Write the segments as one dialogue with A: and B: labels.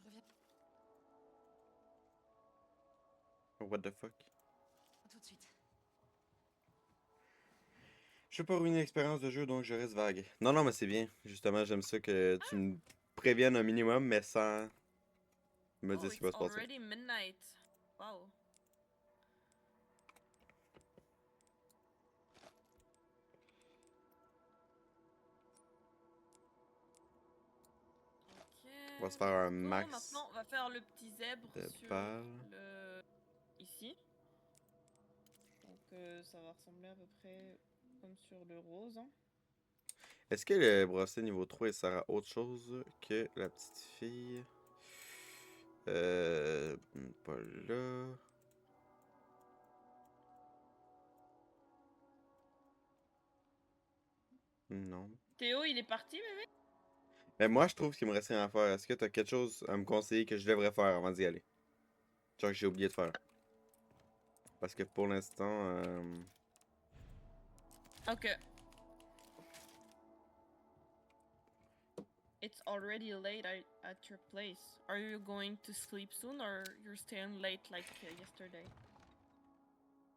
A: Je reviens
B: What the fuck?
A: tout de suite.
B: Je veux pas ruiner l'expérience de jeu, donc je reste vague. Non, non, mais c'est bien. Justement, j'aime ça que tu me préviennes un minimum, mais sans me dire
C: Oh,
B: ce qui va
C: it's
B: se passer.
C: already midnight. Wow. Ok.
B: On va se faire un
C: Bon,
B: max
C: maintenant, on va faire le petit zèbre
B: de
C: sur
B: balles.
C: le... Ici. Donc, ça va ressembler à peu près comme sur le rose. Hein.
B: Est-ce que le bracelet niveau 3 il sert à autre chose que la petite fille? Pas là. Non.
C: Théo, il est parti, bébé?
B: Mais moi, je trouve qu'il me reste rien à faire. Est-ce que t'as quelque chose à me conseiller que je devrais faire avant d'y aller? Genre que j'ai oublié de faire. Parce que pour l'instant,
C: Ok. It's already late at your place. Are you going to sleep soon or you're staying late like yesterday?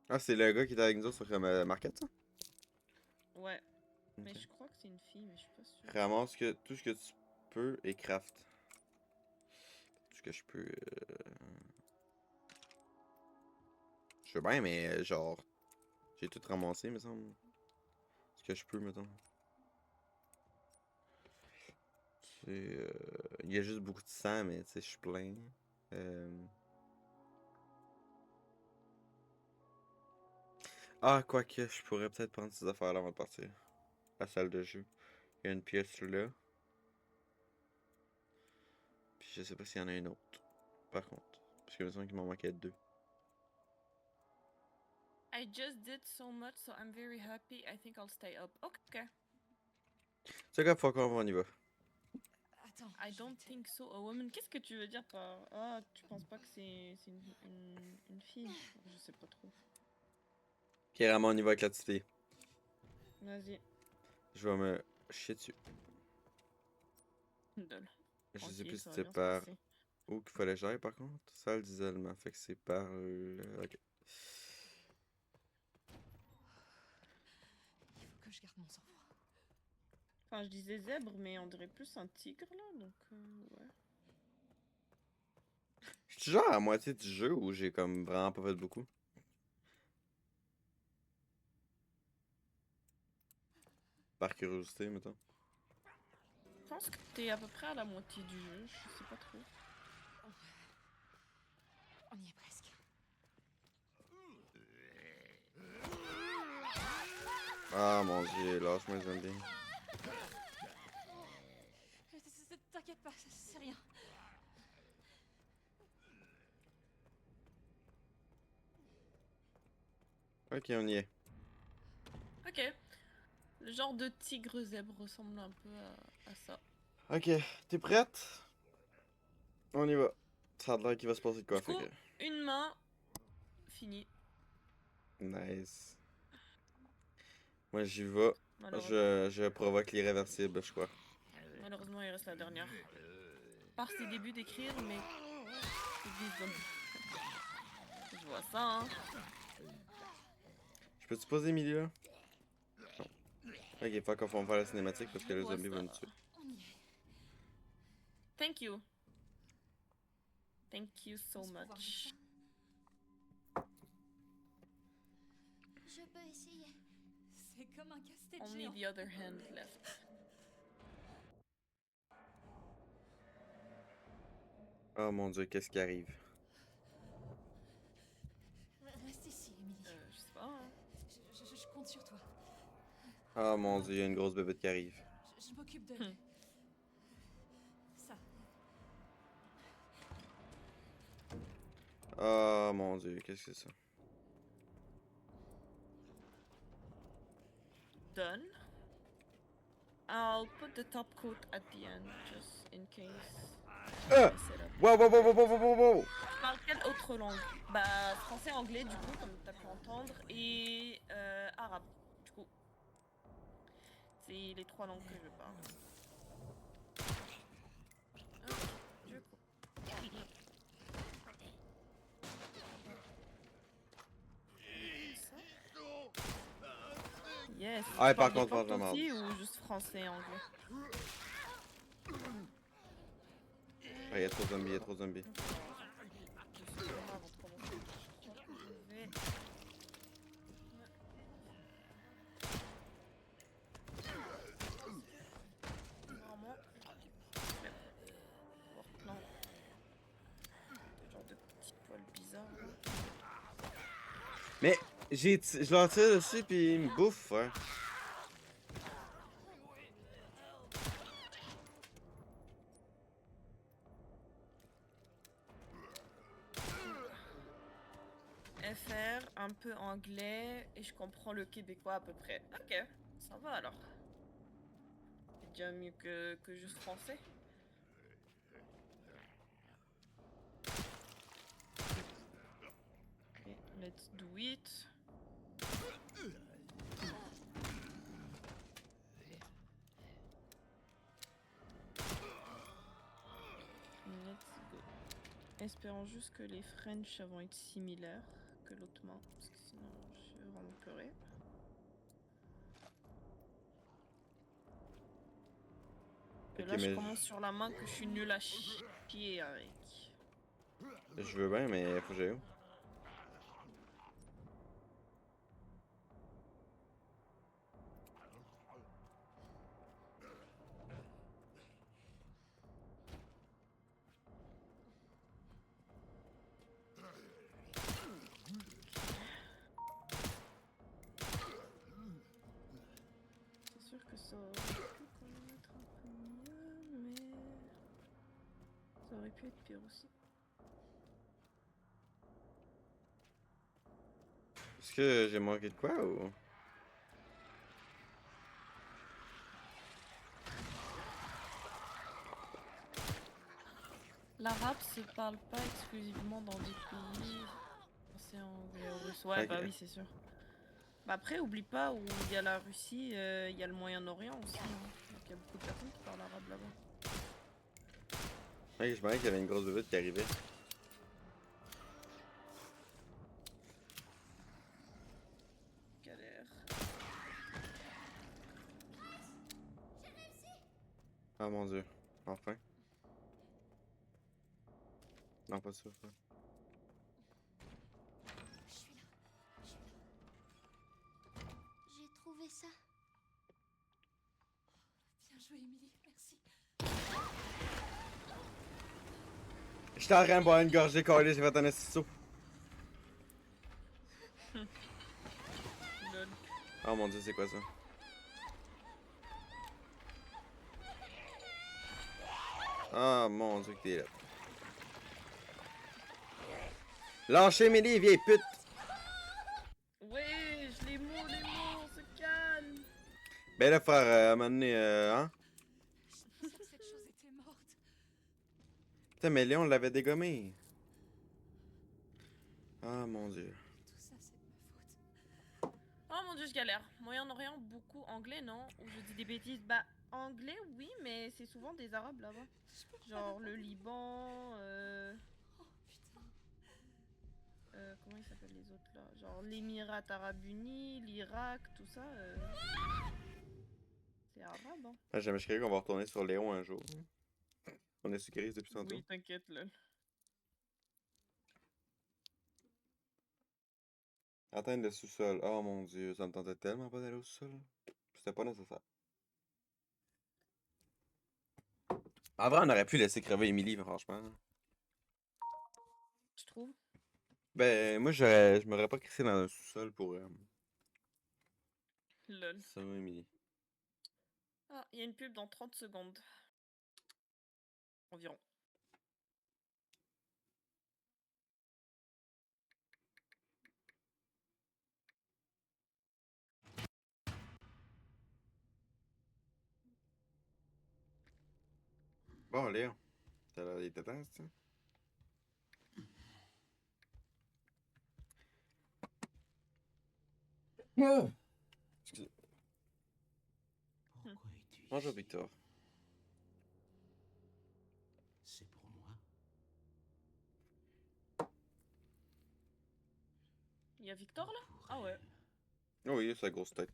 B: Ah, c'est le gars qui était avec nous autres sur Market, ça?
C: Ouais.
B: Ok.
C: Mais je crois que c'est une fille, mais je suis pas sûre.
B: Ramasse tout ce que tu peux et craft. Tout ce que je peux. Je veux bien, mais genre. J'ai tout ramassé, me semble. Ce que je peux, mettons. Il y a juste beaucoup de sang, mais tu sais, je suis plein. Ah, quoique, je pourrais peut-être prendre ces affaires-là avant de partir. La salle de jeu. Il y a une pièce là. Puis je sais pas s'il y en a une autre. Par contre. Parce que il me semble qu'il m'en manquait deux.
C: I just did so much, so I'm very happy. I think I'll stay up. Okay.
B: C'est quoi, fuck off, on y va.
A: Attends.
C: I
A: je
C: don't
A: vais te-
C: think so, a woman. Qu'est-ce que tu veux dire par... Ah, tu penses pas que c'est une fille? Je sais pas trop.
B: Ok, Ramon, on y va avec la petite fille.
C: Vas-y.
B: Je vais me chier dessus.
C: Donne.
B: Je sais
C: Tranquille,
B: plus si
C: ça va
B: c'est
C: bien se
B: par
C: passer.
B: où qu'il fallait gérer par contre. Salle d'isolement. Fait que c'est par là. Ok.
A: Il faut que je garde mon sang-froid.
C: Enfin, je disais zèbre, mais on dirait plus un tigre, là, donc ouais.
B: Je suis genre à moitié du jeu où j'ai comme vraiment pas fait beaucoup. Par curiosité, mettons.
C: Je pense que t'es à peu près à la moitié du jeu, je sais pas trop.
A: On y est presque.
B: Ah mon dieu, lâche-moi les zombies.
A: T'inquiète pas, c'est rien.
B: Ok, on y est.
C: Ok. Le genre de tigre zèbre ressemble un peu à ça.
B: Ok, t'es prête? On y va. Ça a l'air qu'il va se passer de quoi,
C: Du
B: fait
C: coup,
B: que.
C: une main, fini.
B: Nice. Moi j'y vais.
C: Malheureusement.
B: Je provoque l'irréversible, je crois.
C: Malheureusement, il reste la dernière. Par ses débuts d'écrire, mais... des zombies. Je vois ça, hein.
B: Je peux-tu poser Emily là? Non. Ok, fuck off, on va faire la cinématique parce que
C: Je
B: le
C: vois
B: zombie va
C: ça.
B: nous tuer.
A: On y est.
C: Thank you. Thank you so
A: On se pouvoir avec
C: much.
A: ça. Je peux essayer. C'est comme un casse-tête
C: Only
A: géant.
C: the other hand left.
B: Oh mon dieu, qu'est-ce qui arrive?
A: Reste ici, Emily.
C: Je sais pas, hein.
A: Je compte sur toi.
B: Oh mon dieu, il y a une grosse bébête qui arrive.
A: Je m'occupe de... Ça.
B: Oh mon dieu, qu'est-ce que c'est ça?
C: Done. I'll put the top coat at the end, just in case.
B: Ah!
C: I set up.
B: Wow, wow, wow, wow, wow, wow, wow!
C: Tu parles quelle autre langue? Bah, français, anglais, du coup, comme t'as pu entendre, et arabe, du coup. C'est les trois langues que je parle. Ok, du coup. tu
B: Ah, par
C: parles de
B: contre,
C: porte
B: franchement,
C: aussi ou juste français et anglais?
B: il y a trop de zombies, il y a trop de zombies.
C: Je sais pas, avant de commencer, je crois que je vais... Vraiment... Avoir plein de genre de petits poils bizarres. Là.
B: Mais je leur tire dessus puis ils me bouffent, ouais.
C: FR, un peu anglais, et je comprends le québécois à peu près. Ok, ça va alors. C'est déjà mieux que juste français. Ok, let's do it. Let's go. Espérons juste que les French vont être similaires que l'autre main, parce que sinon je vais vraiment pleurer. Et
B: Ok,
C: là, je
B: mais
C: commence sur la main que je suis nulle à chier avec.
B: je veux bien, mais faut que j'aille où?
C: C'est sûr que ça aurait pu quand même être un peu mieux, mais ça aurait pu être pire aussi.
B: Est-ce que j'ai manqué de quoi ou?
C: L'arabe se parle pas exclusivement dans des pays français, anglais ou russe. Ouais,
B: Ok.
C: bah oui, c'est sûr. Bah après, oublie pas, où il y a la Russie, il y a le Moyen-Orient aussi. Hein. Donc il y a beaucoup de personnes qui parlent arabe là-bas.
B: Ok, je pensais qu'il y avait une grosse bébête qui arrivait.
C: Galère.
B: Ah mon dieu. Enfin. Non, pas ça.
A: Je suis là. Je suis là. J'ai trouvé ça. Bien joué, Émilie. Merci.
B: J'étais en train de boire une gorgée collée, j'ai fait un assaut.
C: Lol.
B: Oh mon dieu, c'est quoi ça? Ah mon dieu que t'es là. Lâchez Mélie, vieille pute!
C: Ouais, les mots, on se calme.
B: Ben là, frère, à un moment donné, hein?
A: Je pensais que cette chose était morte.
B: Putain, mais Léon l'avait dégommé. Ah mon dieu.
A: Tout ça, c'est de ma faute.
C: Oh mon dieu, je galère. Moyen-Orient, beaucoup anglais, non? Ou je dis des bêtises? Bah, anglais, oui, mais c'est souvent des arabes là-bas.
A: Je peux pas
C: Genre le
A: l'attendre.
C: Liban,
A: Oh putain.
C: comment ils s'appellent les autres là? Genre l'Émirat Arabes Unis, l'Irak, tout ça. C'est arabe, hein?
B: Ah, jamais je croyais qu'on va retourner sur Léon un jour. On est sécurisé depuis tantôt.
C: Oui, t'inquiète, là.
B: Atteindre le sous-sol. Oh mon dieu, ça me tentait tellement pas d'aller au sous-sol. C'était pas nécessaire. En vrai, on aurait pu laisser crever Emily, franchement.
C: Tu trouves?
B: Ben, moi, je m'aurais pas crissé dans un sous-sol pour
C: Lol.
B: sauver Emily.
C: Ah, il y a une pub dans 30 secondes. Environ.
B: Bon, Léon. T'as l'air d'être temps, c'est ça? Excusez.
D: Pourquoi es-tu
B: Bonjour,
D: ici?
B: Victor.
D: C'est pour moi.
C: Il y a Victor là?
D: Pour
C: Ah ouais.
D: elle.
B: Oh oui, sa grosse tête.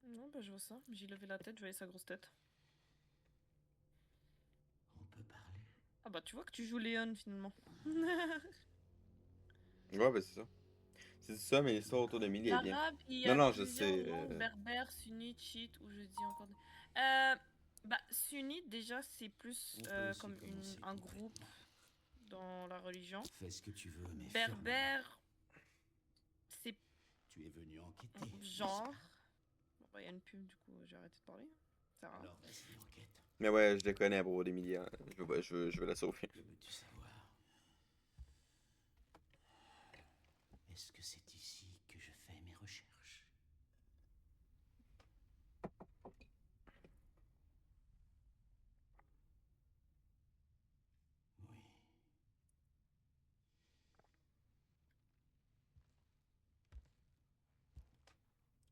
C: Non, bah je vois ça. J'ai levé la tête, je voyais sa grosse tête.
D: On peut parler.
C: Ah bah tu vois que tu joues Léon finalement.
B: Ouais, ben c'est ça. C'est ça, mais l'histoire autour d'Emily est bien.
C: L'arabe, il y
B: Non,
C: a
B: non, je
C: plusieurs
B: sais.
C: langues, berbère, sunnite, chiite, ou je dis encore... bah, sunnite, déjà, c'est plus
D: On peut aussi
C: comme
D: commencer
C: un groupe
D: concrètement.
C: dans la religion.
D: Fais ce que tu veux, mais ferme-la.
C: Berbère, c'est
D: Tu es venu enquêter. n'est-ce
C: genre...
D: pas?
C: Bon, bah, il y a une pub, du coup, j'ai arrêté de parler. Ça va.
D: Alors vas-y, enquête.
B: Mais ouais, je le connais à propos d'Emily. Hein. Je veux la sauver.
D: Que veux-tu savoir? Est-ce que c'est ici que je fais mes recherches? Oui.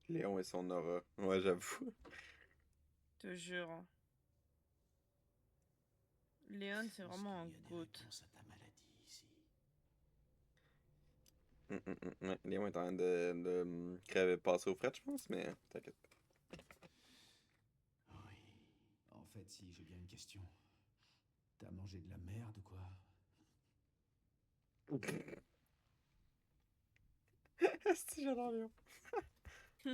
B: Léon et son aura. Ouais, j'avoue.
C: Te jure. Hein. Léon, c'est
D: Est-ce
C: vraiment un
D: qu'il y a des
C: goat.
D: réponses à ta maladie ici?
B: Ouais, Léon est en train de crever, passer au fret, je pense, mais t'inquiète pas.
D: Oui. En fait, si j'ai bien une question. T'as mangé de la merde ou quoi?
B: Est-ce que j'adore Léon?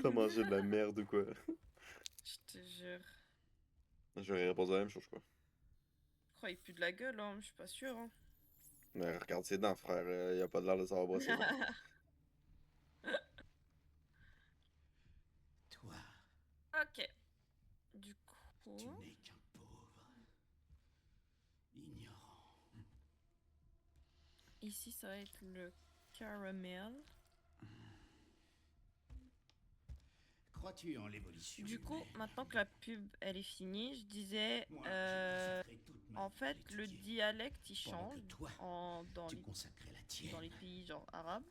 B: T'as mangé de la merde ou quoi?
C: Je te jure.
B: J'aurais répondu la même chose, je crois.
C: Je crois qu'il pue de la gueule, hein, mais je suis pas sûre. Hein.
B: Mais regarde ses dents, frère. Il a pas de l'air de savoir brosser les dents.
D: Toi,
C: Ok. Du
D: tu
C: coup...
D: n'es qu'un pauvre. Ignorant.
C: Ici, ça va être le caramel.
D: Crois-tu en l'évolution?
C: Du coup,
D: humaine?
C: maintenant que la pub elle est finie, je disais,
D: Moi, j'ai consacré toute ma
C: en
D: vie à
C: fait, le
D: l'étudier.
C: dialecte il
D: Pendant
C: change
D: que toi,
C: dans
D: Tu consacrais la tienne
C: les pays genre arabes,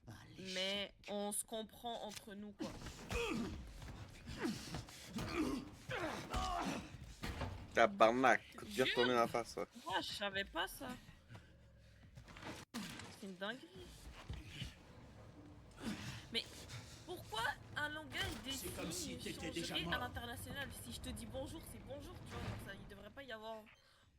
D: à l'échec.
C: mais on se comprend entre nous quoi.
B: Tabarnak! Coup de pied retourné dans la face, ça.
C: Moi, je savais pas ça. C'est une dinguerie. Mais pourquoi un langage des
D: C'est comme si
C: signes
D: t'étais déjà
C: changerait
D: mort.
C: à l'international? Si je te dis bonjour, c'est bonjour, tu vois. Genre, ça, il devrait pas y avoir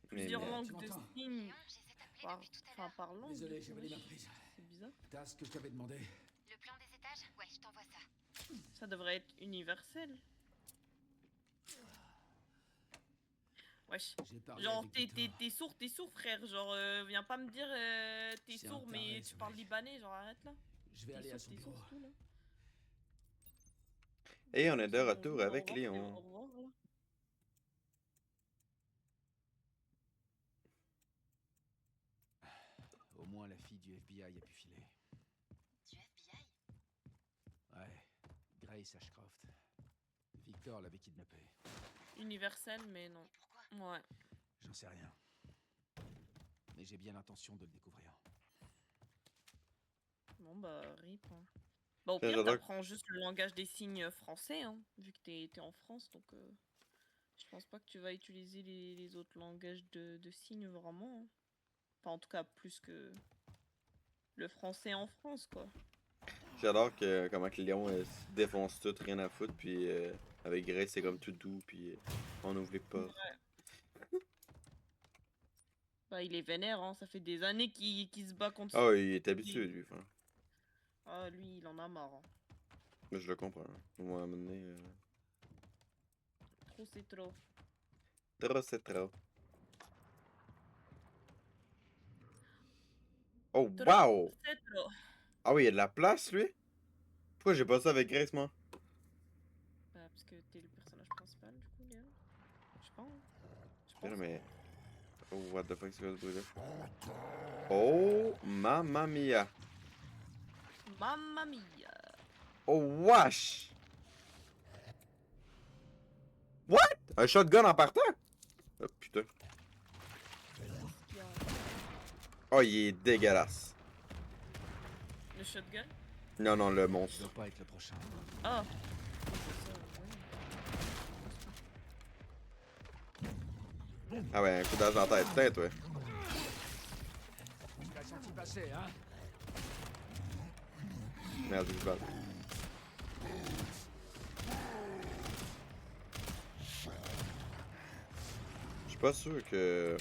C: plusieurs
B: mais-
C: langues
D: Tu
C: de
D: m'entends?
C: signes
A: J'essaie de t'appeler
C: par,
A: depuis tout à
C: enfin,
A: l'heure.
C: par langue.
D: Désolé,
C: du
D: j'ai
C: coup,
D: volé ma
C: wesh.
D: prise.
C: C'est bizarre.
D: T'as ce que je t'avais demandé?
A: Le plan des étages? Ouais, je t'envoie ça.
C: Ça devrait être universel. Wesh.
D: J'ai parlé
C: Genre,
D: avec Victor.
C: t'es sourd, frère. Genre, viens pas me dire t'es
D: C'est un
C: sourd, mais
D: taré,
C: tu
D: ce
C: parles
D: mec.
C: libanais. Genre, arrête là.
D: Je vais aller à son
C: T'es
D: bureau.
C: sourd, tout là.
B: Et on est de
C: C'est
B: retour
C: bonjour,
B: avec
C: au revoir,
B: Léon.
C: au revoir, là.
D: Au moins la fille du FBI a pu filer.
A: Du FBI?
D: Ouais, Grace Ashcroft. Victor l'avait kidnappée.
C: Universel, mais non.
A: Pourquoi?
C: Ouais.
D: J'en sais rien. Mais j'ai bien l'intention de le découvrir.
C: Bon, bah, rip. Hein. Bah, au
B: Tiens,
C: pire,
B: j'adore.
C: t'apprends juste le langage des signes français, hein, vu que t'es en France, donc je pense pas que tu vas utiliser les autres langages de signes vraiment. Hein. Enfin, en tout cas, plus que le français en France, quoi.
B: J'adore comment que Léon se défonce tout, rien à foutre, puis avec Grace c'est comme tout doux, puis on ouvre les portes.
C: Bah, il est vénère, hein, ça fait des années qu'il se bat contre
B: Ah, il est habitué, lui. Enfin,
C: Ah, lui, il en a marre. Hein.
B: mais je le comprends. Hein. Moi, à un moment donné,
C: Trop, c'est trop.
B: trop, c'est trop. Oh,
C: Trop,
B: wow!
C: c'est trop.
B: Ah oui, il y a de la place, lui? Pourquoi j'ai pas ça avec Grace, moi?
C: Bah, parce que t'es le personnage principal, du coup, Léon. Je sais pas. Hein. Je
B: Non,
C: pense.
B: mais... Oh, what the fuck, c'est quoi ce bruit-là? Oh, mamma mia!
C: Mamma mia.
B: Oh, wesh! What? Un shotgun en partant? Oh, putain. Oh, il est dégueulasse.
C: Le shotgun?
B: Non, non, le
D: Ça
B: monstre.
D: doit pas être le prochain.
C: Ah.
B: Ah ouais, un coup d'âge dans la tête, peut-être, ouais.
D: Tu l'as senti passer, hein?
B: Merde, je bats. pas sûr que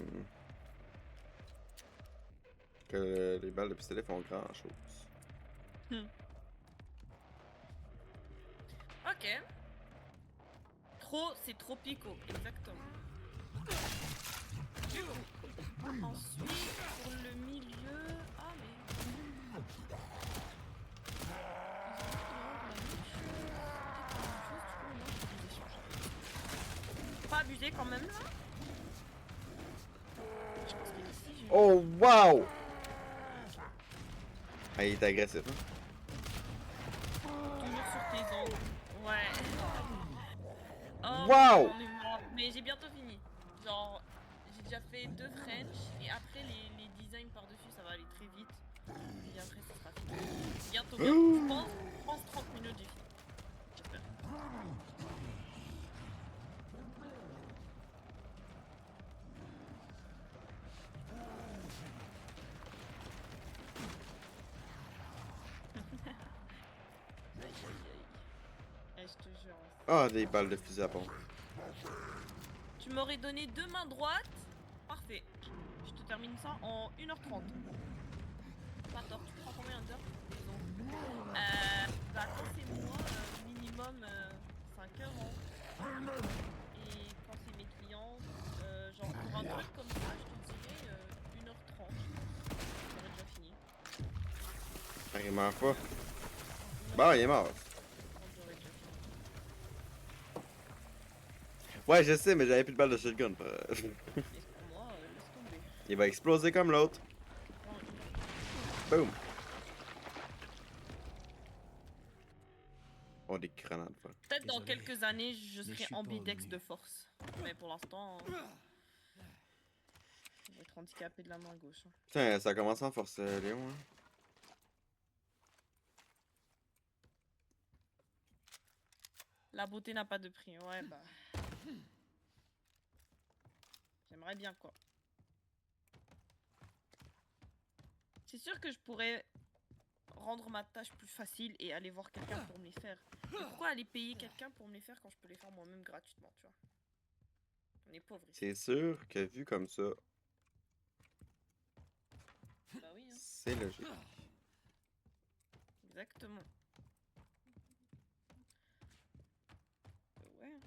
B: les balles de pistolet font grand chose.
C: Ok. C'est trop pico, exactement. Ensuite, pour le milieu... Ah, mais... Pas abusé quand même, là. Je pense qu'il est ici, j'ai...
B: Oh, wow! Ah, il est agressif, hein?
C: Toujours sur tes ongles. Ouais. Oh,
B: Wow!
C: on est mort. Mais j'ai bientôt fini. Genre, j'ai déjà fait 2 French et après les designs par-dessus, ça va aller très vite. Et après, ça sera fini. Bientôt, bientôt. Je pense 30 minutes, j'ai fini. J'espère. Aïe, aïe, aïe. Eh, je te jure.
B: Ah, des balles de fusil à pompe.
C: Tu m'aurais donné 2 mains droites. Parfait. Je te termine ça en 1h30. Pas tort, tu prends combien d'heures? Bah quand c'est moi, minimum 5 heures. Hein. Et quand c'est mes clients, genre pour un truc comme ça, je te dirais 1h30. J'aurais déjà fini.
B: Ah, il meurt pas. Bah, il est mort.
C: J'aurais déjà fini.
B: Ouais, je sais, mais j'avais plus de balles de shotgun.
C: Et pour moi, laisse tomber.
B: Il va exploser comme l'autre.
C: Prends
B: Boom. Oh, des grenades.
C: Peut-être dans
D: Désolé,
C: quelques années, je
D: mais je
C: serai
D: suis pas au
C: ambidex
D: mieux.
C: de force. Mais pour l'instant, je vais être handicapé de la main gauche. Hein.
B: Putain, ça commence en force, Léon. Hein.
C: La beauté n'a pas de prix, ouais bah. J'aimerais bien quoi. C'est sûr que je pourrais rendre ma tâche plus facile et aller voir quelqu'un pour me les faire. Mais pourquoi aller payer quelqu'un pour me les faire quand je peux les faire moi-même gratuitement, tu vois? On est pauvres ici.
B: C'est sûr que vu comme ça,
C: Bah oui, hein.
B: c'est logique.
C: Exactement. Ouais.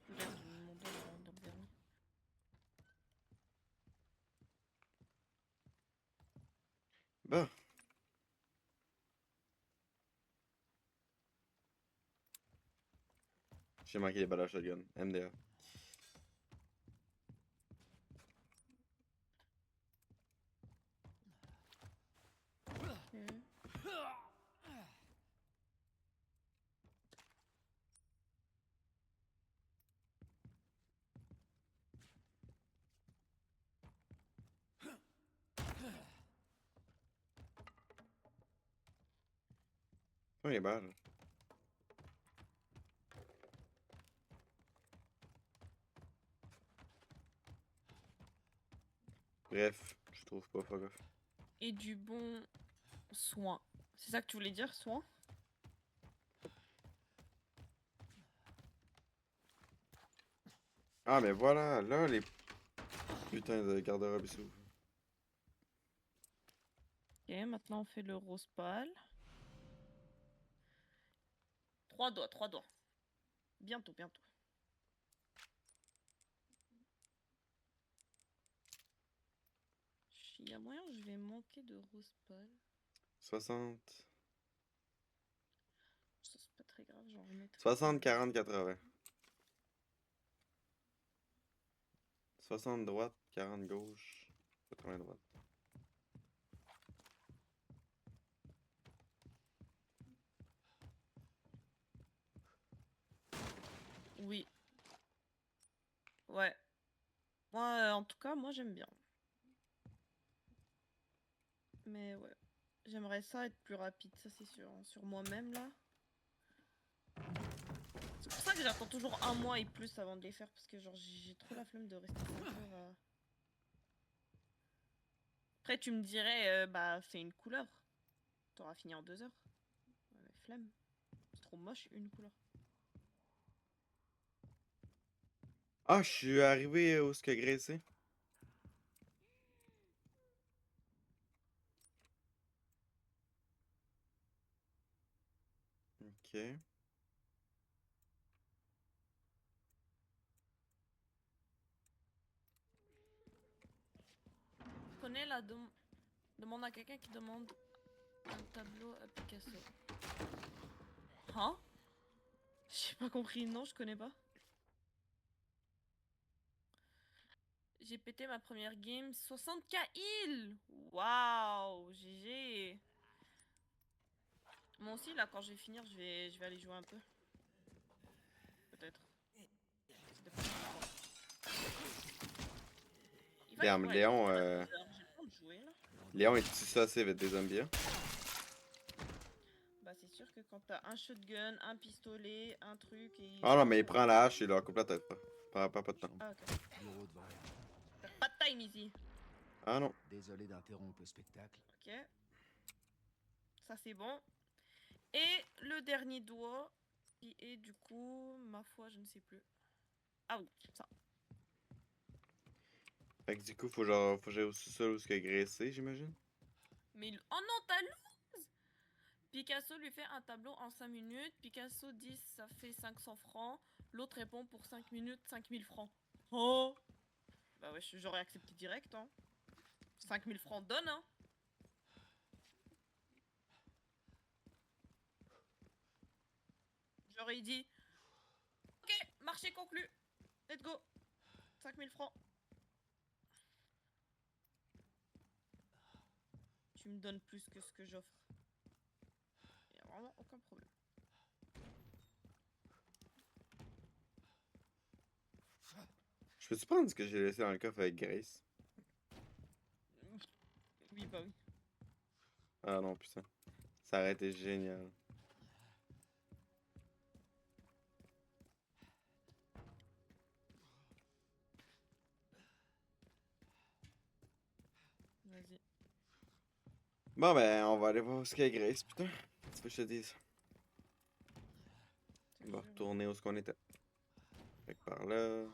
C: Merde, mon dos dans le vernis.
B: Bah. J'ai manqué les balles à shotgun. MDA. Oh, les balles. Bref, je trouve pas fuck off.
C: Et du bon soin. C'est ça que tu voulais dire, soin?
B: Ah, mais voilà, là, les putains de garde-robe ils s'ouvrent.
C: Ok, maintenant on fait le rose pâle. 3 doigts, 3 doigts. Bientôt, bientôt. Il y a moyen que je vais manquer de rose pâle.
B: 60.
C: Ça, c'est pas très grave, j'en remettrai.
B: 60, 40, 80. 60 droite, 40 gauche, 80 droite.
C: Oui. Ouais. Moi, en tout cas, moi j'aime bien. Mais ouais. J'aimerais ça être plus rapide, ça c'est sûr. Hein. Sur moi-même là. C'est pour ça que j'attends toujours un mois et plus avant de les faire. Parce que genre j'ai trop la flemme de rester 5 heures à... Après tu me dirais, bah fais une couleur. T'auras fini en 2 heures. Ouais, flemme. C'est trop moche, une couleur.
B: Ah, je suis arrivé où ce que Grace est. Ok.
C: Je connais la demande à quelqu'un qui demande un tableau à Picasso. Hein? J'ai pas compris, non, je connais pas. J'ai pété ma première game, 60k heal! Waouh, GG! Moi aussi, là, quand je vais finir, je vais aller jouer un peu. Peut-être. Ça dépend du temps. Il va y
B: Damn,
C: avoir
B: Léon,
C: j'ai le temps de jouer, là.
B: Léon est dissocié avec des zombies. Hein?
C: Bah, c'est sûr que quand t'as un shotgun, un pistolet, un truc et.
B: Ah non, mais il prend la hache et il leur coupe la tête. Pas de temps.
C: Ah, ok.
D: Bureau devant rien.
C: T'as pas de time ici.
B: Ah non.
D: Désolé d'interrompre le spectacle.
C: Ok. Ça, c'est bon. Et le dernier doigt, qui est du coup, ma foi, je ne sais plus. Ah oui, ça.
B: Fait que du coup, faut que j'aille au sous-sol où ce que Grace est, j'imagine.
C: Mais oh non, t'as loose! Picasso lui fait un tableau en 5 minutes. Picasso dit ça fait 500 francs. L'autre répond pour 5 minutes, 5000 francs. Oh! Bah ouais, j'aurais accepté direct, hein. 5000 francs donne, hein. J'aurais dit, ok, marché conclu. Let's go. 5000 francs. Tu me donnes plus que ce que j'offre. Y a vraiment aucun problème.
B: Je peux-tu prendre ce que j'ai laissé dans le coffre avec Grace?
C: Oui, bah oui.
B: Ah non, putain. Ça aurait été génial.
C: Vas-y.
B: Bon ben, on va aller voir où ce qu'est Grace, putain. Tu veux que je te dise? On va retourner où ce qu'on était. Fait que par là...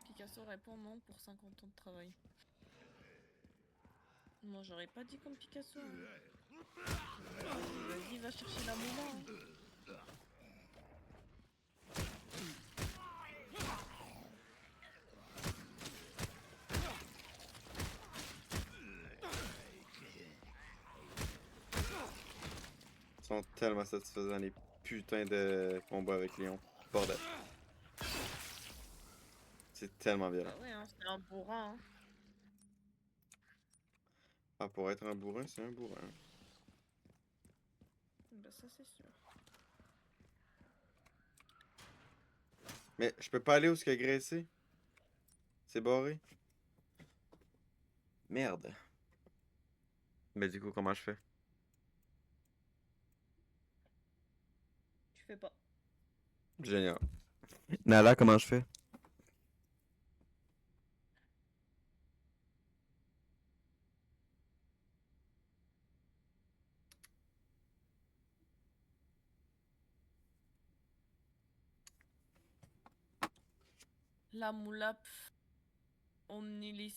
C: Picasso répond non pour 50 ans de travail. Moi, j'aurais pas dit comme Picasso. Hein. Vas-y, va chercher la moula.
B: Ils sont tellement satisfaisants les putains de combats avec Léon. Bordel. C'est tellement violent.
C: Bah ouais, hein, c'est un bourrin. Hein.
B: Ah, pour être un bourrin, c'est un bourrin.
C: Bah ça, c'est sûr.
B: Mais je peux pas aller où ce que Grace est? C'est barré? Merde. Mais du coup, comment je fais?
C: Tu fais pas.
B: Génial. Nala, comment je fais?
C: La moula, on est les...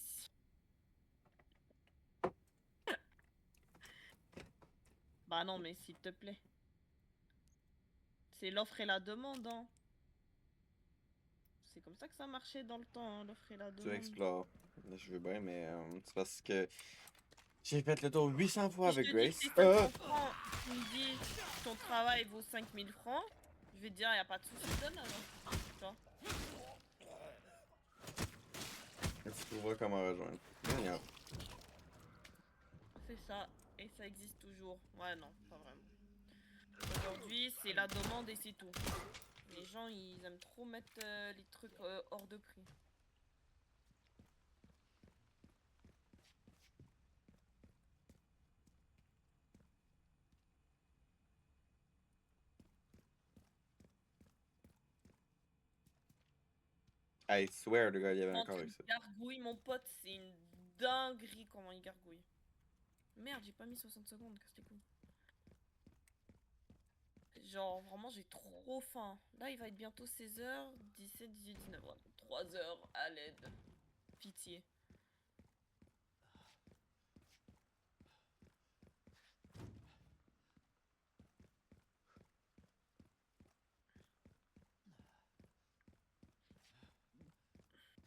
C: Bah non, mais s'il te plaît. C'est l'offre et la demande, hein. C'est comme ça que ça marchait dans le temps, hein, l'offre et la
B: Tu
C: demande.
B: explores. Là, je veux bien, mais c'est parce que j'ai fait le tour 800 fois
C: Si
B: avec
C: je te dis
B: Grace.
C: que c'est 500 francs, tu me dis ton travail vaut 5000 francs, je vais te dire, y a pas de soucis, donne alors. Tu vois.
B: Tu trouveras comment rejoindre. Génial.
C: C'est ça, et ça existe toujours. Ouais, non, pas vraiment. Aujourd'hui, c'est la demande et c'est tout. Les gens, ils aiment trop mettre les trucs hors de prix.
B: I swear, le gars, il y avait un
C: Entre
B: corps ici.
C: gargouille, mon pote, c'est une dinguerie comment il gargouille. Merde, j'ai pas mis 60 secondes, casse les couilles. Genre, vraiment, j'ai trop faim. Là, il va être bientôt 16h, 17, 18, 19. Ouais, 3 heures à l'aide. Pitié.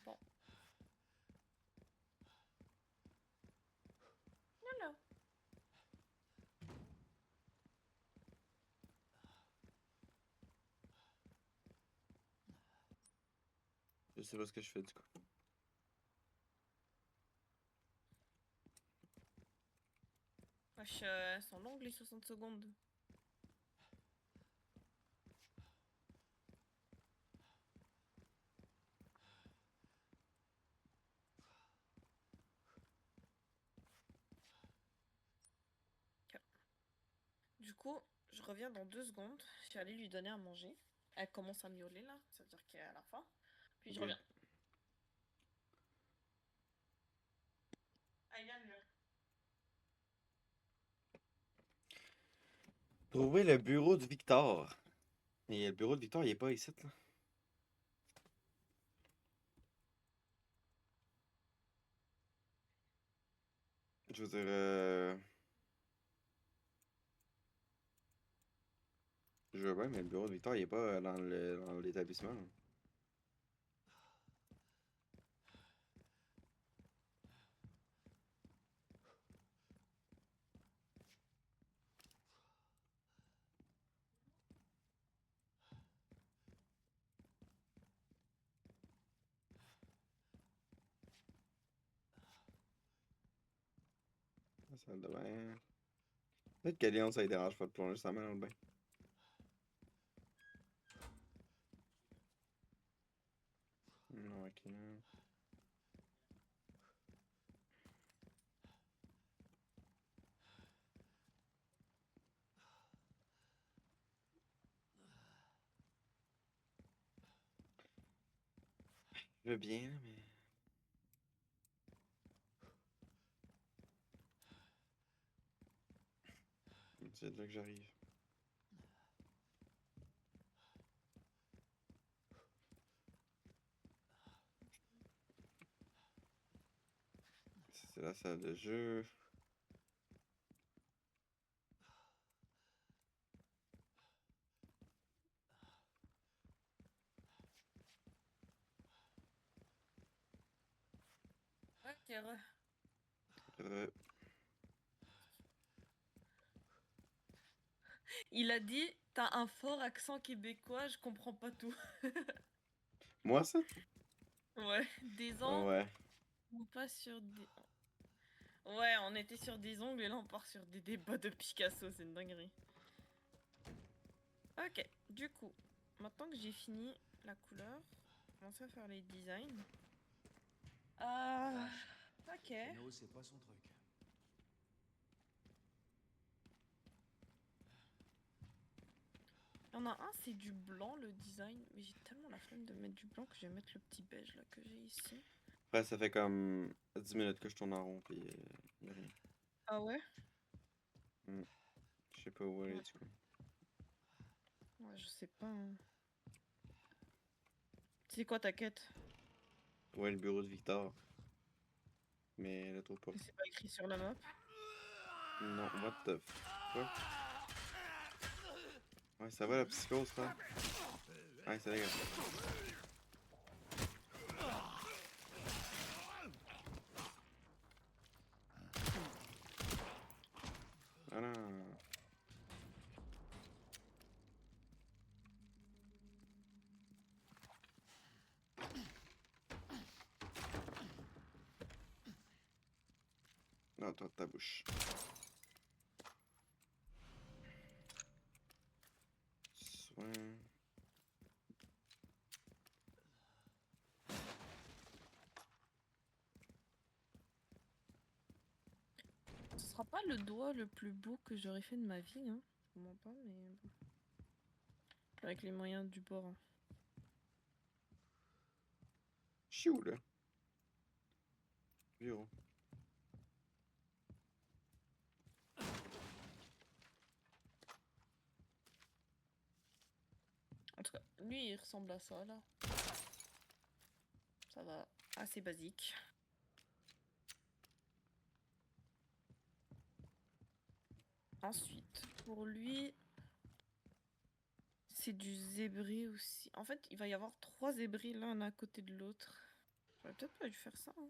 C: Bon. Hello.
B: Je sais pas ce que je fais du coup.
C: Wesh, elles sont longues les 60 secondes. Ok. Du coup, je reviens dans 2 secondes. Je suis allée lui donner à manger. Elle commence à miauler là, ça veut dire qu'elle est à la fin. Puis je
B: Ok.
C: reviens. Ah, il vient de mûrir.
B: Trouver le bureau de Victor. Et le bureau de Victor, il est pas ici, là. Je veux dire, je veux bien, mais le bureau de Victor, il est pas dans l'établissement, là. La salle de bain. Peut-être que Léon, ça ne dérange pas de plonger sa main dans le bain. Non, ok, non. Je veux bien, là, mais... C'est de là que j'arrive. C'est la salle de jeu.
C: Ok,
B: Euh,
C: Il a dit, t'as un fort accent québécois, je comprends pas tout.
B: Moi, ça?
C: Ouais, des angles,
B: Ouais.
C: ou pas sur des... Ouais, on était sur des ongles et là on part sur des débats de Picasso, c'est une dinguerie. Ok, du coup, maintenant que j'ai fini la couleur, on va commencer à faire les designs. Ok.
D: Keno, c'est pas son truc.
C: Il y en a un, c'est du blanc le design, mais j'ai tellement la flemme de mettre du blanc que je vais mettre le petit beige là que j'ai ici.
B: Après, ça fait comme 10 minutes que je tourne en rond, puis y a rien.
C: Ah ouais?
B: Je sais pas où aller,
C: Ouais,
B: du coup.
C: ouais, je sais pas, hein. C'est quoi ta quête?
B: Ouais, le bureau de Victor. Mais elle le trouve pas.
C: C'est pas écrit sur la map.
B: Non, what the fuck? Ouais, ça va la psychose, frère? Ouais, c'est légal. Ah non. Non, toi, ta bouche. Soin.
C: Ce sera pas le doigt le plus beau que j'aurais fait de ma vie, hein. Vraiment pas, mais bon. Avec les moyens du bord, hein.
B: Chiou, là. Bureau.
C: tout cas, lui, il ressemble à ça, là. Ça va, assez basique. Ensuite, pour lui, c'est du zébri aussi. En fait, il va y avoir 3 zébris l'un à côté de l'autre. J'aurais peut-être pas dû faire ça. Hein.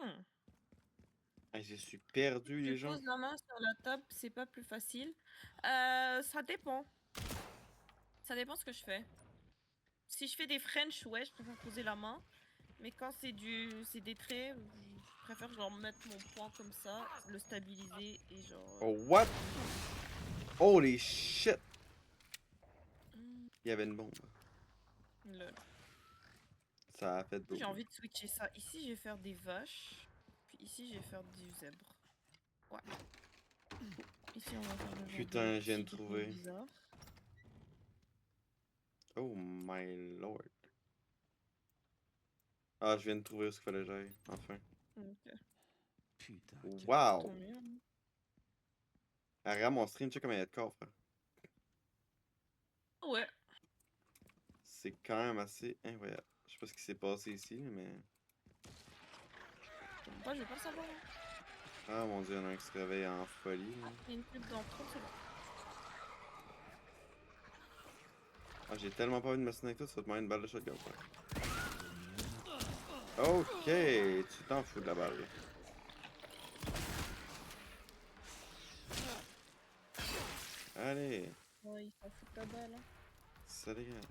C: Hmm.
B: Hey, je suis perdu,
C: Tu
B: les gens.
C: poses la main sur la table, c'est pas plus facile. Ça dépend. Ça dépend ce que je fais. Si je fais des French, ouais, je préfère poser la main. Mais quand c'est des traits, je préfère genre mettre mon poing comme ça, le stabiliser et genre.
B: Oh, what? Holy shit!
C: Hmm,
B: Il y avait une bombe.
C: lol.
B: Ça a fait
C: J'ai
B: beaucoup.
C: envie de switcher ça. Ici, je vais faire des vaches. Puis ici, je vais faire du zèbre. Ouais. Ici, on va faire le genre
B: Putain,
C: de
B: je viens de
C: petit
B: trouver.
C: bizarre.
B: Oh my lord. Ah, je viens de trouver ce qu'il fallait que j'aille. Enfin.
C: Ok.
D: Putain,
B: Wow!
C: Tant mieux. Hein.
B: Regarde mon stream, check comment il y a de corps, frère.
C: Ouais.
B: C'est quand même assez incroyable. Je sais pas ce qui s'est passé ici, mais.
C: Moi, je vais pas le savoir. Hein.
B: Ah mon dieu, il y en a un qui se réveille en folie. Là.
C: Il y a une pub dans 30 secondes.
B: Ah, j'ai tellement pas envie de me avec toi, ça va te demander une balle de shotgun, frère. Ok, tu t'en fous de la balle. Allez,
C: Ouais, il s'en fout de ta balle. Hein.
B: ça dégage.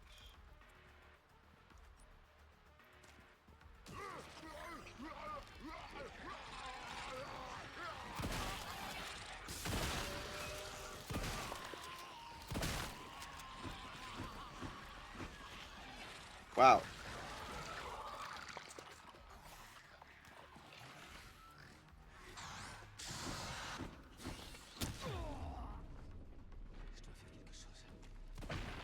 B: Wow!
D: Je dois faire quelque chose.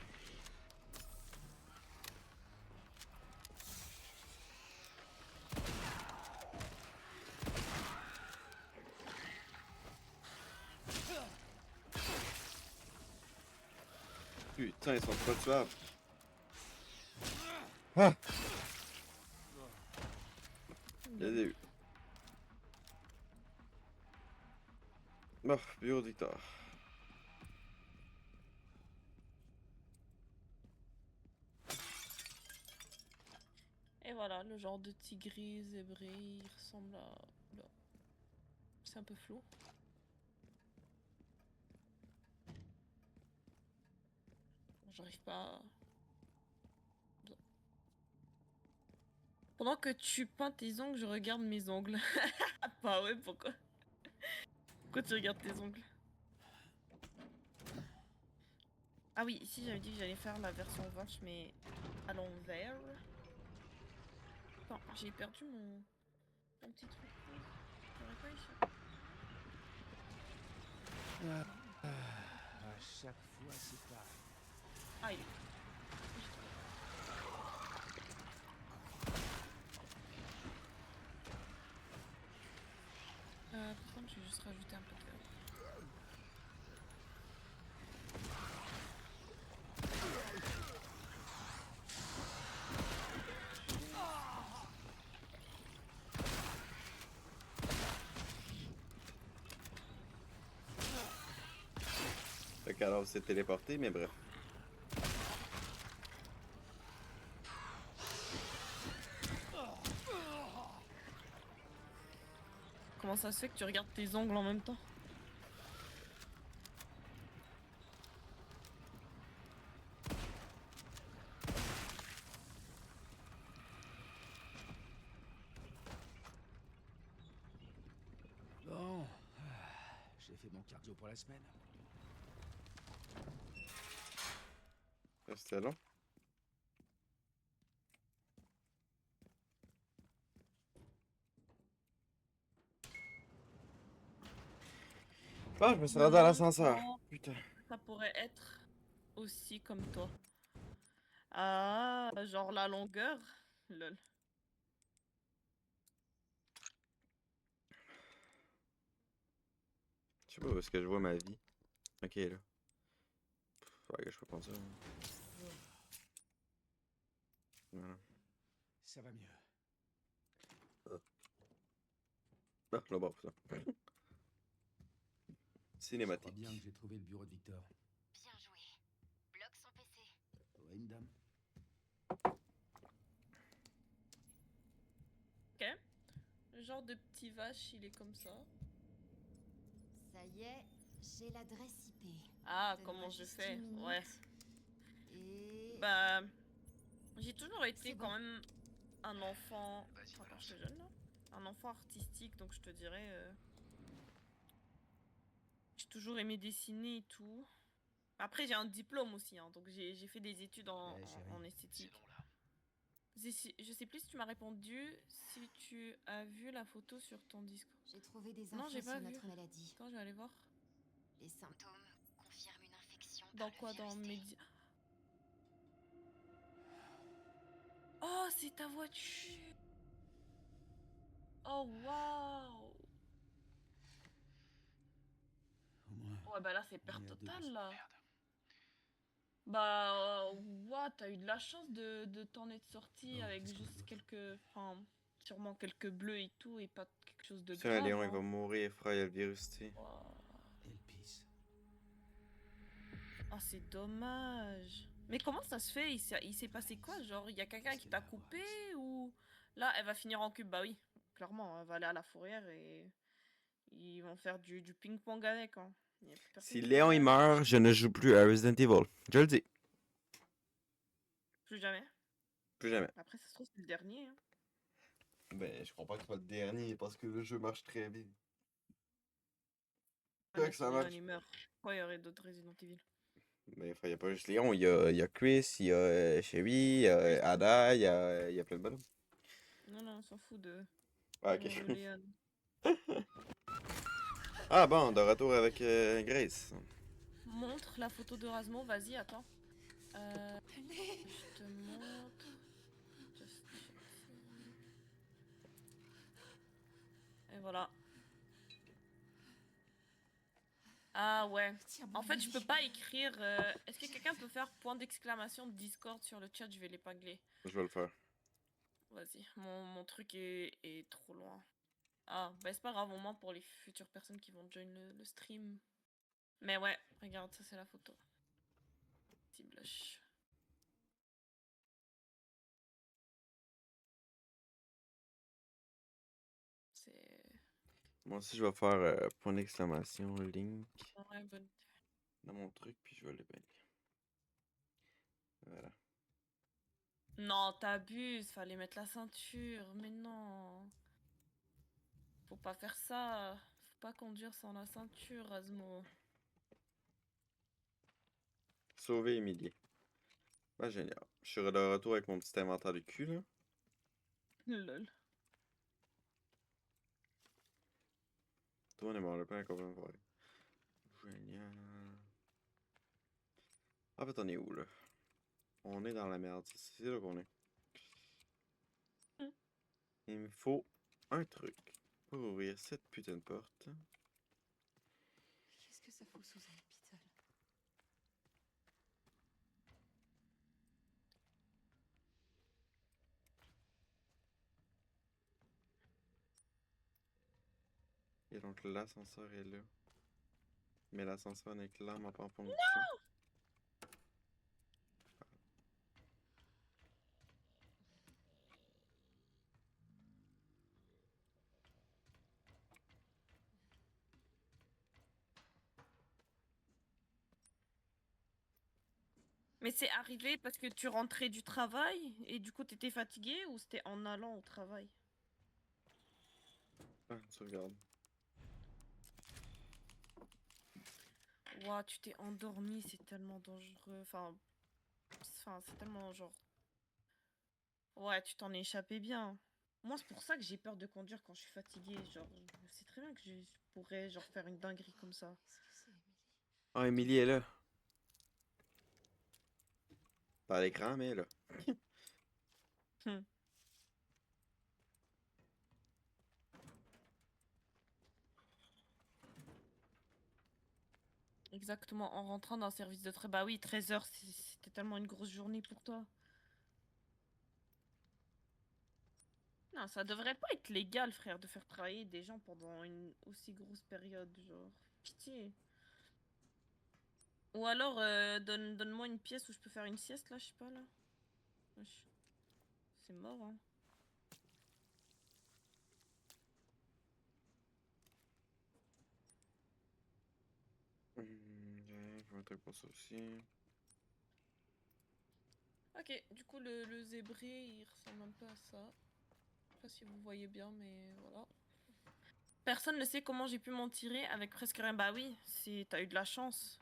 B: Putain, ils sont pas tuables. Ah! Je les ai eu. Bon, bureau de Victor.
C: Et voilà, le genre de tigris, zébré, il ressemble à. Là. C'est un peu flou. J'arrive pas à... Pendant que tu peins tes ongles, je regarde mes ongles. Bah ouais, pourquoi? Pourquoi tu regardes tes ongles? Ah oui, ici j'avais dit que j'allais faire la version vache, mais à l'envers. Attends, j'ai perdu mon petit truc. J'aurais pas échappé.
D: À chaque fois, c'est pareil.
C: Ah, il est. Par contre, je vais juste rajouter un peu de verre.
B: Le cadavre s'est téléporté, mais bref.
C: Comment ça se fait que tu regardes tes ongles en même temps?
D: Bon, j'ai fait mon cardio pour la semaine.
B: C'était long. Ah, je me suis rendu à l'ascenseur.
C: Non,
B: Putain.
C: ça pourrait être aussi comme toi. Ah, genre la longueur? Lol.
B: Je sais pas où est-ce que je vois ma vie. Ok, là. Ouais, je peux pas ça. Voilà.
D: Ça va mieux.
B: Ah, là-bas, ça.
D: Je crois
B: Cinématique.
D: bien que j'ai trouvé le bureau de Victor.
A: Bien joué. Bloque son PC.
D: Oui, madame.
C: Ok. Le genre de petit vache, il est comme ça.
A: Ça y est, j'ai l'adresse IP.
C: Ah,
A: Donne-moi
C: comment je
A: juste
C: fais?
A: une minute.
C: Ouais.
A: Et...
C: Bah, j'ai toujours été
A: C'est
C: quand
A: bon.
C: même un enfant. Enfin, quand j'étais jeune, là. Un enfant artistique, donc je te dirais. J'ai toujours aimé dessiner et tout. Après, j'ai un diplôme aussi, hein, donc j'ai fait des études
D: Chérie,
C: en esthétique. Je sais plus si tu m'as répondu, si tu as vu la photo sur ton Discord.
A: J'ai trouvé des
C: Non,
A: infos
C: j'ai pas
A: sur
C: vu.
A: notre maladie.
C: Attends, je vais aller voir.
A: Les symptômes confirment une infection
C: Dans
A: par
C: quoi?
A: le
C: Dans
A: virus D.
C: Média. Oh, c'est ta voiture! Oh, waouh!
D: au moins,
C: Ouais, bah là, c'est
D: on
C: perte
D: est à deux de
C: totale,
D: cette
C: là.
D: merde.
C: Bah, ouais, t'as eu de la chance de t'en être sorti
D: Bon,
C: avec
D: qu'est-ce qu'on a
C: juste
D: d'autre?
C: quelques. Enfin, sûrement quelques bleus et tout, et pas quelque chose de
B: C'est un
C: grave,
B: lion, il va
C: hein.
B: mourir, frère, il y a le virus, tu sais.
C: Waouh.
D: Et le pisse.
C: Oh, c'est dommage. Mais comment ça se fait? Il s'est passé quoi? Genre, il y a quelqu'un
D: Qu'est-ce
C: qui
D: qu'elle
C: t'a
D: va avoir
C: coupé
D: avec ça?
C: ou... Là, elle va finir en cube. Bah oui, clairement, elle va aller à la fourrière et ils vont faire du ping-pong avec, hein. Il n'y a plus personne
B: Si
C: qui
B: Léon il
C: va
B: meurt,
C: toucher.
B: je ne joue plus à Resident Evil. Je le dis.
C: Plus jamais.
B: Plus jamais.
C: Après, ça se trouve, c'est le dernier, hein.
B: Ben, je comprends que ce soit le dernier parce que le jeu marche très bien.
C: Ouais, mais
B: Que
C: si
B: ça
C: Léon
B: marche.
C: il meurt, pourquoi il y aurait d'autres Resident Evil?
B: Mais il n'y a pas juste Léon, il y a Chris, il y a Sherry, il y
C: Oui,
B: a
C: c'est vrai.
B: Ada, il y a plein de bonhommes.
C: Non, non, on s'en fout
B: Ah,
C: de
B: ok.
C: Léon.
B: Ah bon, de retour avec Grace.
C: Montre la photo de Rasmo, vas-y, attends. Je te montre. Just chatting. Et voilà. Ah ouais.
A: Tiens,
C: En
A: bon,
C: fait, je peux
A: vas-y.
C: pas écrire. Est-ce que quelqu'un peut faire point d'exclamation Discord sur le chat? Je vais l'épingler.
B: Je vais le faire.
C: Vas-y. Mon truc est trop loin. Ah, bah c'est pas grave, au moins pour les futures personnes qui vont join le stream. Mais ouais, regarde, ça c'est la photo. Petit blush. C'est.
B: Moi aussi, je vais faire point d'exclamation link
C: Ouais, bonne.
B: dans mon truc, puis je vais l'épingler. Voilà.
C: Non, t'abuses, fallait mettre la ceinture, mais non. Faut pas faire ça. Faut pas conduire sans la ceinture, Asmo.
B: Sauver Emily. Bah, génial. Je suis de retour avec mon petit inventaire de cul, là.
C: Lol.
B: Tout le monde est mort, le pain complètement pareil. Génial. En fait, on est où, là? On est dans la merde. C'est là qu'on est. Il me faut un truc pour ouvrir cette putain de porte.
A: Qu'est-ce que ça fout sous un hôpital?
B: Et donc l'ascenseur est là. Mais l'ascenseur n'est clairement pas en fonction.
C: Mais c'est arrivé parce que tu rentrais du travail et du coup t'étais fatigué ou c'était en allant au travail?
B: Ah, tu regardes.
C: Ouah, tu t'es endormi, c'est tellement dangereux. Enfin, c'est tellement genre. Ouais, tu t'en es échappé bien. Moi, c'est pour ça que j'ai peur de conduire quand je suis fatiguée. Genre, je sais très bien que je pourrais genre faire une dinguerie comme ça.
A: Qu'est-ce que c'est, Émilie?
B: Ah, Emily est là. Pas à l'écran, mais là.
C: Hmm. exactement en rentrant dans le service de trait. Bah oui, 13 heures, c'était tellement une grosse journée pour toi. Non, ça devrait pas être légal, frère, de faire travailler des gens pendant une aussi grosse période, genre. Pitié. Ou alors, donne-moi une pièce où je peux faire une sieste, là, je sais pas, là. Wesh. C'est mort, hein.
B: Je vois un truc pour ça aussi.
C: Ok, du coup, le zébré, il ressemble un peu à ça. Je sais pas si vous voyez bien, mais voilà. Personne ne sait comment j'ai pu m'en tirer avec presque rien. Bah oui, t'as eu de la chance.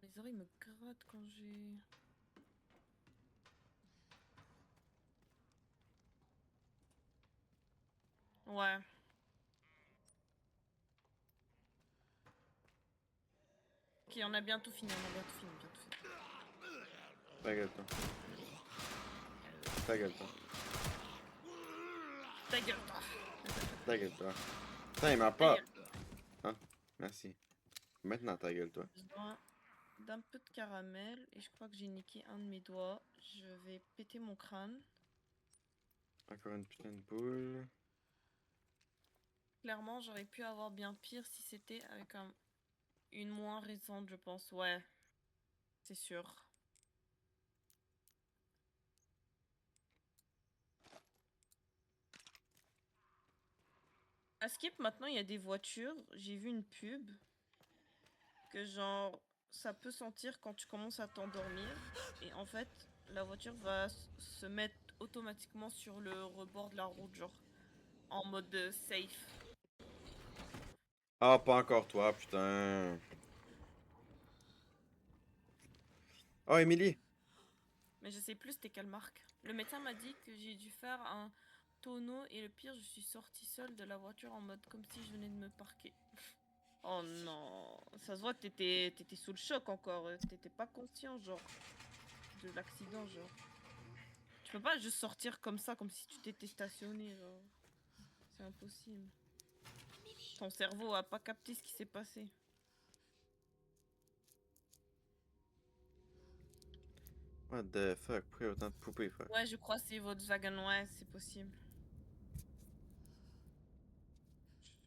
C: Mes oreilles me grattent quand j'ai... Ouais. Ok, on a bientôt fini, bientôt fini.
B: Ta gueule, toi. Ta gueule, toi.
C: Ta gueule, toi.
B: Ta gueule, toi. Putain, il m'a
C: Ta
B: pas.
C: gueule.
B: Ah, merci. Maintenant, ta gueule, toi.
C: J'ai besoin d'un peu de caramel et je crois que j'ai niqué un de mes doigts. Je vais péter mon crâne.
B: Encore une putain de boule.
C: Clairement, j'aurais pu avoir bien pire si c'était avec une moins récente, je pense. Ouais, c'est sûr. À Skip, maintenant, il y a des voitures. J'ai vu une pub que genre, ça peut sentir quand tu commences à t'endormir. Et en fait, la voiture va se mettre automatiquement sur le rebord de la route, genre, en mode safe.
B: Ah, pas encore toi, putain. Oh, Émilie.
C: Mais je sais plus c'était quelle marque. Le médecin m'a dit que j'ai dû faire un tonneau et le pire, je suis sortie seule de la voiture en mode comme si je venais de me parquer. Oh non, ça se voit que t'étais sous le choc encore, t'étais pas conscient genre de l'accident genre. Tu peux pas juste sortir comme ça, comme si tu t'étais stationné genre. C'est impossible. Ton cerveau a pas capté ce qui s'est passé.
B: What the fuck? Pourquoi il y a autant de poupées, frère?
C: Ouais, je crois que c'est Volkswagen, ouais, c'est possible.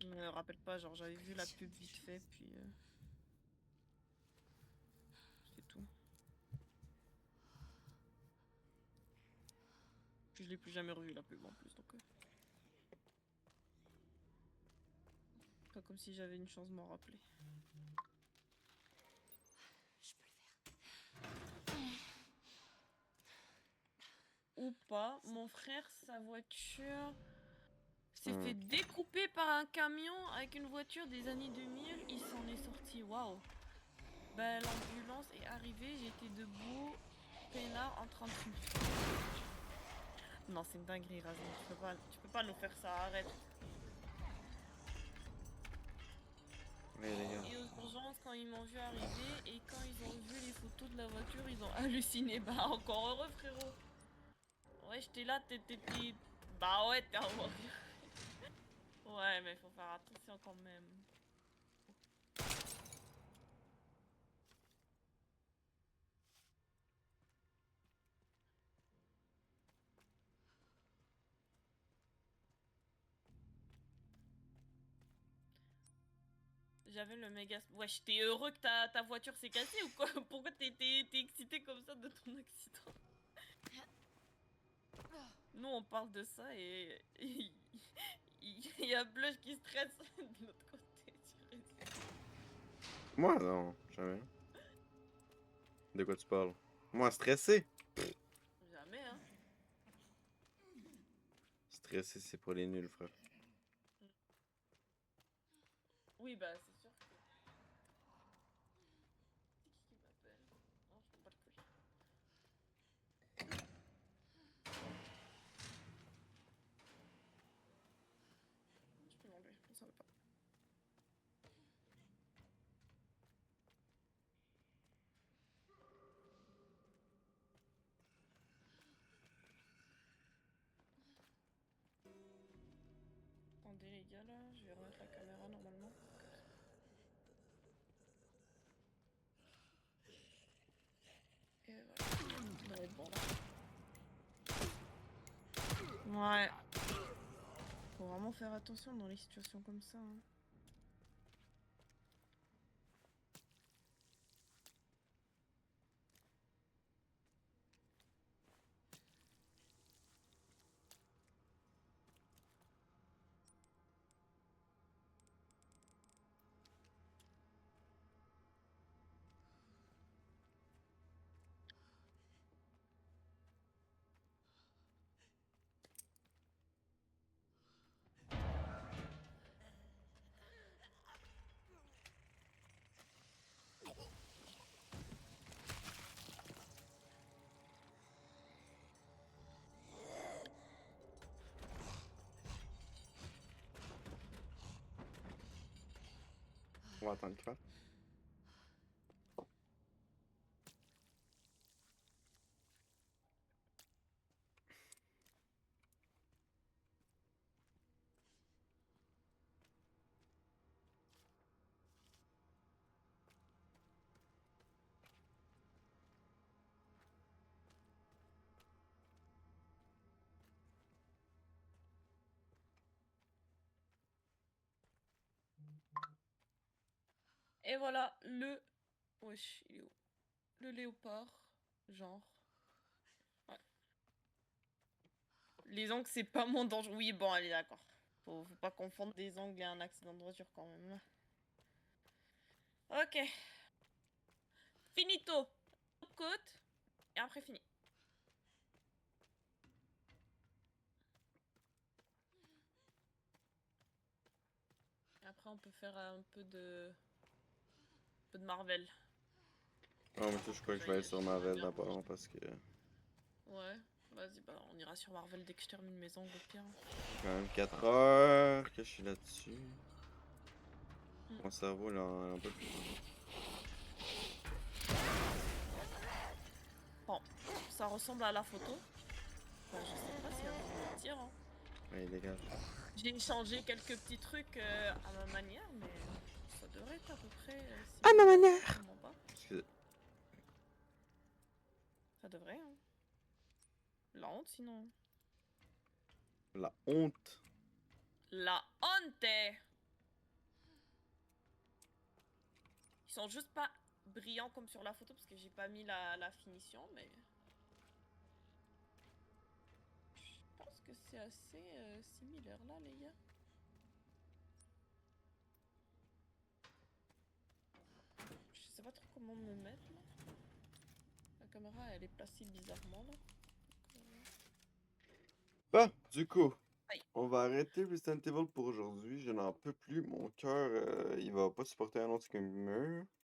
C: Je me rappelle pas, genre j'avais vu la pub vite fait, puis c'est tout. Puis je l'ai plus jamais revu la pub en plus, donc... Pas comme si j'avais une chance de m'en rappeler.
A: Je peux le faire.
C: Ou pas, mon frère, sa voiture s'est fait découper par un camion avec une voiture des années 2000. Il s'en est sorti, waouh. Bah, l'ambulance est arrivée, j'étais debout, peinard, en train de fumer. Non, c'est une dinguerie, Razan. Tu peux pas nous faire ça, arrête.
B: Ouais, les gars.
C: Et aux urgences, quand ils m'ont vu arriver et quand ils ont vu les photos de la voiture, ils ont halluciné. Bah, encore heureux, frérot. Ouais, j'étais là, t'étais... Bah ouais, t'es en mort. Ouais, mais faut faire attention quand même. J'avais le méga... Wesh, t'es heureux que ta voiture s'est cassée ou quoi? Pourquoi t'es excité comme ça de ton accident? Nous, on parle de ça et... Il y a Blush qui stresse de l'autre côté.
B: Moi, non, jamais. De quoi tu parles? Moi, stressé?
C: Jamais, hein.
B: Stressé, c'est pour les nuls, frère.
C: Oui, bah, c'est sûr que... C'est qui m'appelle? Non, je peux pas le coller. Je peux l'enlever, on s'en veut pas. Attendez les gars là, je vais remettre la caméra normalement. Et voilà, ça devrait être bon là. Ouais. Faut vraiment faire attention dans les situations comme ça. Hein.
B: On va attendre qu'il fasse.
C: Et voilà, le... Wesh, il est où? Le léopard, genre. Ouais. Les angles, c'est pas mon danger. Oui, bon, allez, d'accord. Faut pas confondre des angles et un accident de voiture quand même. Ok. Finito. Côte. Et après, fini. Après, on peut faire un peu de... Marvel.
B: Non, mais ça, je crois que je vais aller sur Marvel dans pas long parce que.
C: Ouais. Vas-y, bah, on ira sur Marvel dès que je termine mes angles, au pire.
B: Quand même 4 heures que je suis là-dessus. Mon cerveau, là, un peu plus.
C: Bon, ça ressemble à la photo. Enfin, je sais pas si elle va me dire. Hein.
B: Allez, dégage.
C: J'ai changé quelques petits trucs à ma manière, mais ça devrait être à peu près.
B: À ma manière!
C: Vraiment pas.
B: Excusez.
C: Ça devrait, hein. La honte, sinon.
B: La honte.
C: La honte! Ils sont juste pas brillants comme sur la photo parce que j'ai pas mis la finition, mais. Je pense que c'est assez similaire là, les gars. Je sais pas trop comment me mettre là. La caméra elle est placée bizarrement là.
B: Bon, du coup,
C: Aïe.
B: on va arrêter Resident Evil pour aujourd'hui. Je n'en peux plus. Mon cœur, il va pas supporter un autre mur.